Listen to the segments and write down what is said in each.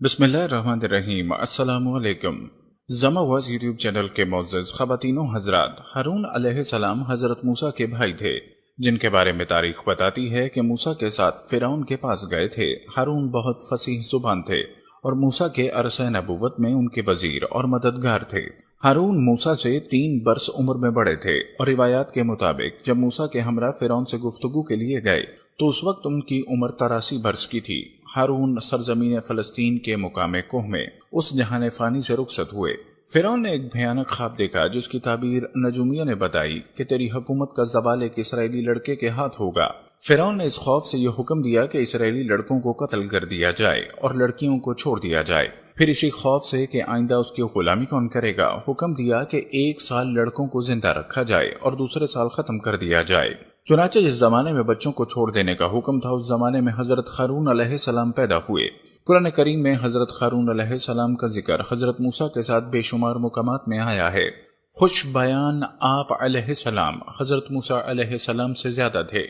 बिस्मिल्लाहिर्रहमानिर्रहीम। अस्सलाम वालेकुम। ज़मा वाज़ यूट्यूब चैनल के मोअज़्ज़ज़ ख़वातीनो हज़रात, हारून अलैहिस्सलाम हज़रत मूसा के भाई थे, जिनके बारे में तारीख बताती है कि मूसा के साथ फ़िरौन के पास गए थे। हारून बहुत फसीह ज़ुबान थे और मूसा के अरसे नबूवत में उनके वज़ीर और मददगार थे। हारून मूसा से 3 बरस उम्र में बड़े थे और रिवायात के मुताबिक जब मूसा के हमरा फ़िरौन से गुफ्तगू के लिए गए तो उस वक्त उनकी उम्र 83 बरस की थी। हारून सरजमीन फ़लस्तीन के मुकाम कोह में उस जहान फ़ानी से रुखसत हुए। फ़िरौन ने एक भयानक ख्वाब देखा जिसकी ताबीर नजूमिया ने बताई कि तेरी हुकूमत का ज़वाल एक इसराइली लड़के के हाथ होगा। फ़िरौन ने इस खौफ से यह हुक्म दिया कि इसराइली लड़कों को कत्ल कर दिया जाए और लड़कियों को छोड़ दिया जाए। फिर इसी खौफ से कि आइंदा उसकी गुलामी कौन करेगा, हुक्म दिया कि 1 साल लड़कों को जिंदा रखा जाए और दूसरे साल खत्म कर दिया जाए। चुनाचे जिस जमाने में बच्चों को छोड़ देने का हुक्म था, उस जमाने में हजरत हारून अलैहिस्सलाम पैदा हुए। कुरान करीम में हजरत हारून अलैहिस्सलाम का जिक्र हजरत मूसा के साथ बेशुमार मुकामात में आया है। खुश बयान आप अलैहिस्सलाम हजरत मूसा अलैहिस्सलाम से ज्यादा थे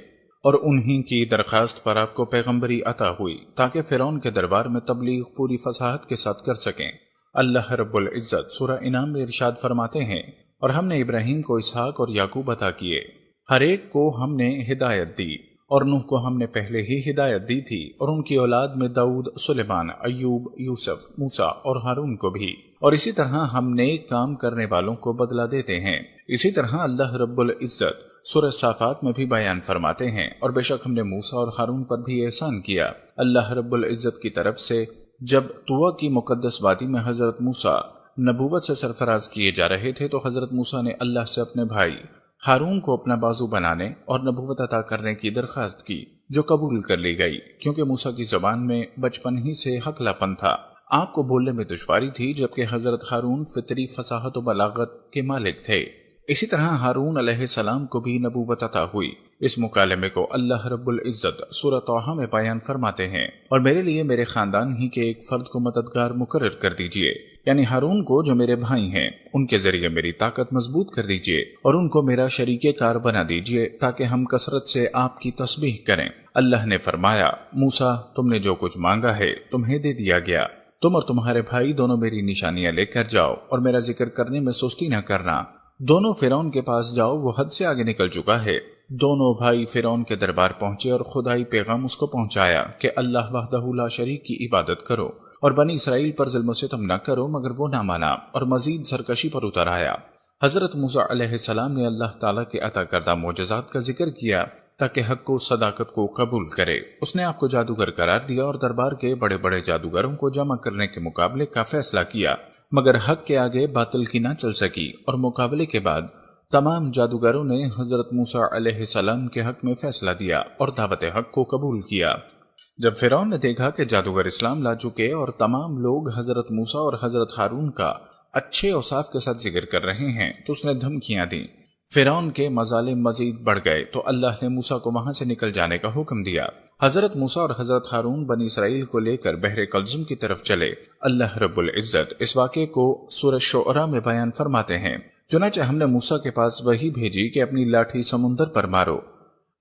और उन्हीं की दरखास्त पर आपको पैगंबरी अता हुई ताकि फ़िरौन के दरबार में तबलीग पूरी फसाहत के साथ कर सकें। अल्लाह रब्बुल इज़्ज़त सूरह इनाम में इरशाद फरमाते हैं, और हमने इब्राहीम को इसहाक और याकूब अता किए, हर एक को हमने हिदायत दी, और नूह को हमने पहले ही हिदायत दी थी, और उनकी औलाद में दाऊद, सुलेमान, अय्यूब, यूसुफ, मूसा और हारून को भी, और इसी तरह हम नेक काम करने वालों को बदला देते हैं। इसी तरह अल्लाह रब्बुल इज़्ज़त सूरह साफात में भी बयान फरमाते हैं, और बेशक हमने मूसा और हारून पर भी एहसान किया। अल्लाह रब्बुल इज़्ज़त की तरफ से जब तुवा की मुकद्दस वादी में हजरत मूसा नबूवत से सरफराज किए जा रहे थे तो हजरत मूसा ने अल्लाह से अपने भाई हारून को अपना बाजू बनाने और नबूवत अता करने की दरखास्त की, जो कबूल कर ली गई, क्योंकि मूसा की जबान में बचपन ही से हकलापन था। आपको बोलने में दुश्वारी थी, जबकि हजरत हारून फितरी फसाहत और बलागत के मालिक थे। इसी तरह हारून अलैहिस्सलाम को भी नबूवत अता हुई। इस मुकालमे को अल्लाह रब्बुल इज़्ज़त सूरह तौहा में बयान फरमाते हैं, और मेरे लिए मेरे खानदान ही के एक फर्द को मददगार मुकर्रर कर दीजिए, यानी हारून को जो मेरे भाई हैं, उनके जरिए मेरी ताकत मजबूत कर दीजिए और उनको मेरा शरीके कार बना दीजिए ताकि हम कसरत से आपकी तस्बीह करें। अल्लाह ने फरमाया, मूसा तुमने जो कुछ मांगा है तुम्हें दे दिया गया। तुम और तुम्हारे भाई दोनों मेरी निशानियां लेकर जाओ और मेरा जिक्र करने में सुस्ती न करना। दोनों फिरौन के पास जाओ, वो हद से आगे निकल चुका है। दोनों भाई फिरौन के दरबार पहुंचे और खुदाई पैगाम उसको पहुंचाया कि अल्लाह वहदहू ला शरीक की इबादत करो और बनी इसराइल पर ज़ुल्म सितम न करो, मगर वो ना माना और मजीद सरकशी पर उतर आया। हजरत मूसा अलैहिस्सलाम ने अल्लाह ताला के अता करदा मोजज़ात का जिक्र किया ताकि हक को सदाकत को कबूल करे। उसने आपको जादूगर करार दिया और दरबार के बड़े बड़े जादूगरों को जमा करने के मुकाबले का फैसला किया, मगर हक के आगे बातिल की ना चल सकी, और मुकाबले के बाद तमाम जादूगरों ने हजरत मूसा अलैहिस्सलाम के हक में फैसला दिया और दावत हक को कबूल किया। जब फिरौन ने देखा कि जादूगर इस्लाम ला चुके और तमाम लोग हजरत मूसा और हजरत हारून का अच्छे औसाफ के साथ जिक्र कर रहे हैं, तो उसने धमकियां दी। फिरौन के मजालिम मजीद बढ़ गए तो अल्लाह ने मूसा को वहां से निकल जाने का हुक्म दिया। हजरत मूसा और हजरत हारून बनी इसराइल को लेकर बहरे कल्जुम की तरफ चले। अल्लाह रब्बुल इज़्ज़त इस वाक़े को सूरह शुअरा में बयान फरमाते हैं, चुनाचे हमने मूसा के पास वही भेजी कि अपनी लाठी समुंदर पर मारो।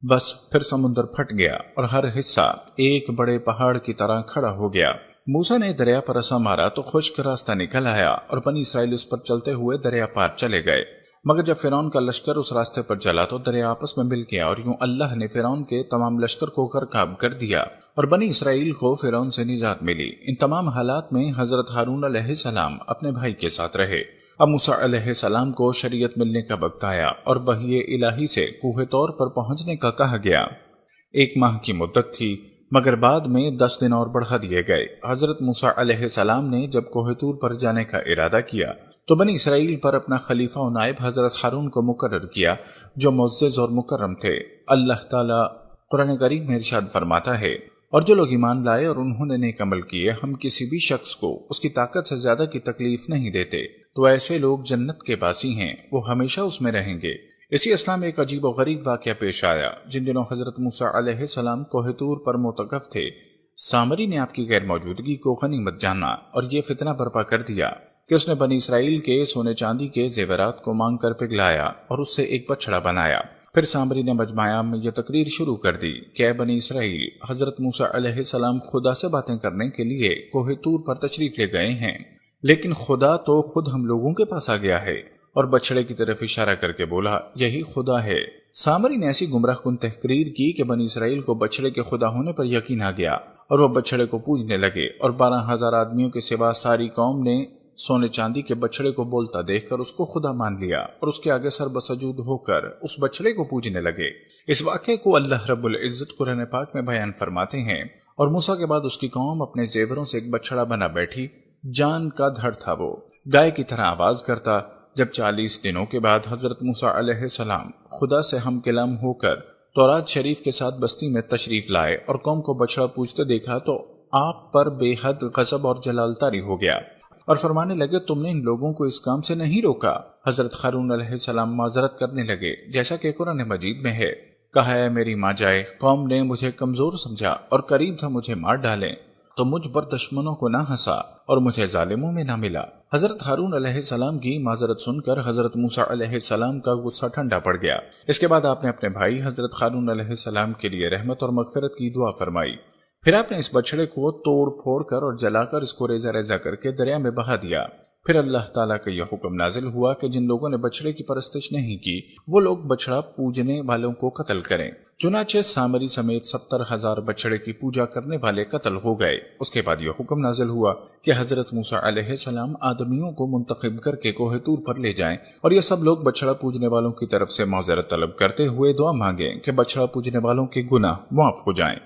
बस फिर समुंदर फट गया और हर हिस्सा एक बड़े पहाड़ की तरह खड़ा हो गया। मूसा ने दरिया पर रसा मारा तो खुश्क रास्ता निकल आया और बनी इसराइल उस पर चलते हुए दरिया पार चले गए। मगर जब फिरौन का लश्कर उस रास्ते पर चला तो दरिया आपस में मिल गया, और यूं अल्लाह ने फिरौन के तमाम लश्कर को गर्काब कर दिया और बनी इसराइल को फिरौन से निजात मिली। इन तमाम हालात में हजरत हारून अलैहिस्सलाम अपने भाई के साथ रहे। अब मूसा अलैहिस्सलाम को शरीयत मिलने का वक्त आया और वही इलाही से कूहे तौर पर पहुंचने का कहा गया। 1 माह की मुद्दत थी, मगर बाद में 10 दिन और बढ़ा दिए गए। हजरत मूसा अलैहिस्सलाम ने जब कोहे तूर पर जाने का इरादा किया तो बनी इसराइल पर अपना खलीफा और नायब हजरत हारून को मुकर्रर किया, जो मुअज़्ज़ज़ और मुकर्रम थे। अल्लाह ताला कुरान करीम में इरशाद फरमाता है, और जो लोग ईमान लाए और उन्होंने नेक अमल किए, हम किसी भी शख्स को उसकी ताकत से ज्यादा की तकलीफ नहीं देते, तो ऐसे लोग जन्नत के बासी हैं, वो हमेशा उसमें रहेंगे। इसी असला में एक अजीब और गरीब वाक़या पेश आया। जिन दिनों हजरत मूसा अलैहिस्सलाम कोहे तूर पर मुतकफ थे, सामरी ने आपकी गैर मौजूदगी को गनीमत जाना और ये फितना बर्पा कर दिया कि उसने बनी इसराइल के सोने चांदी के जेवरात को मांग कर पिघलाया और उससे एक बछड़ा बनाया پھر سامری نے مجمع میں یہ تقریر شروع کر دی کہ اے بنی اسرائیل، حضرت موسیٰ علیہ السلام خدا سے باتیں کرنے کے لیے کوہ طور پر تشریف لے گئے ہیں، لیکن خدا تو خود ہم لوگوں کے پاس آ گیا ہے، اور بچڑے کی طرف اشارہ کر کے بولا یہی خدا ہے۔ سامری نے ایسی گمراہ کن تحقیر کی کہ بنی اسرائیل کو بچڑے کے خدا ہونے پر یقین آ گیا، اور وہ بچڑے کو پوجنے لگے، اور 12,000 آدمیوں کے سوا ساری قوم نے سونے چاندی کے بچڑے کو بولتا دیکھ کر اس کو خدا مان لیا، اور اس کے آگے سر بسجود ہو کر اس بچڑے کو پوجنے لگے۔ اس واقعے کو اللہ رب العزت قرآن پاک میں بیان فرماتے ہیں، اور موسیٰ کے بعد اس کی قوم اپنے زیوروں سے ایک بچڑا بنا بیٹھی، جان کا دھڑ تھا، وہ گائے کی طرح آواز کرتا۔ جب 40 دنوں کے بعد حضرت موسیٰ علیہ السلام خدا سے ہم کلام ہو کر تورات شریف کے ساتھ بستی میں تشریف لائے اور قوم کو بچڑا پوجتے دیکھا تو آپ پر بے حد غضب اور جلال طاری ہو گیا، اور فرمانے لگے تم نے ان لوگوں کو اس کام سے نہیں روکا۔ حضرت ہارون علیہ السلام معذرت کرنے لگے، جیسا کہ قرآن مجید میں ہے، کہا ہے میری ماں جائے، قوم نے مجھے کمزور سمجھا اور قریب تھا مجھے مار ڈالیں، تو مجھ پر دشمنوں کو نہ ہنسا اور مجھے ظالموں میں نہ ملا۔ حضرت ہارون علیہ السلام کی معذرت سن کر حضرت موسیٰ علیہ السلام کا غصہ ٹھنڈا پڑ گیا۔ اس کے بعد آپ نے اپنے بھائی حضرت ہارون علیہ السلام کے لیے رحمت اور مغفرت کی دعا فرمائی۔ پھر آپ نے اس بچڑے کو توڑ پھوڑ کر اور جلا کر اس کو ریزہ ریزہ کر کے دریا میں بہا دیا۔ پھر اللہ تعالیٰ کا یہ حکم نازل ہوا کہ جن لوگوں نے بچڑے کی پرستش نہیں کی وہ لوگ بچڑا پوجنے والوں کو قتل کریں۔ چنانچہ سامری سمیت 70,000 بچڑے کی پوجا کرنے والے قتل ہو گئے۔ اس کے بعد یہ حکم نازل ہوا کہ حضرت موسیٰ علیہ السلام آدمیوں کو منتخب کر کے کوہ طور پر لے جائیں، اور یہ سب لوگ بچڑا پوجنے والوں کی طرف سے معذرت طلب کرتے ہوئے دعا مانگیں کہ بچڑا پوجنے والوں کے گناہ معاف ہو جائیں۔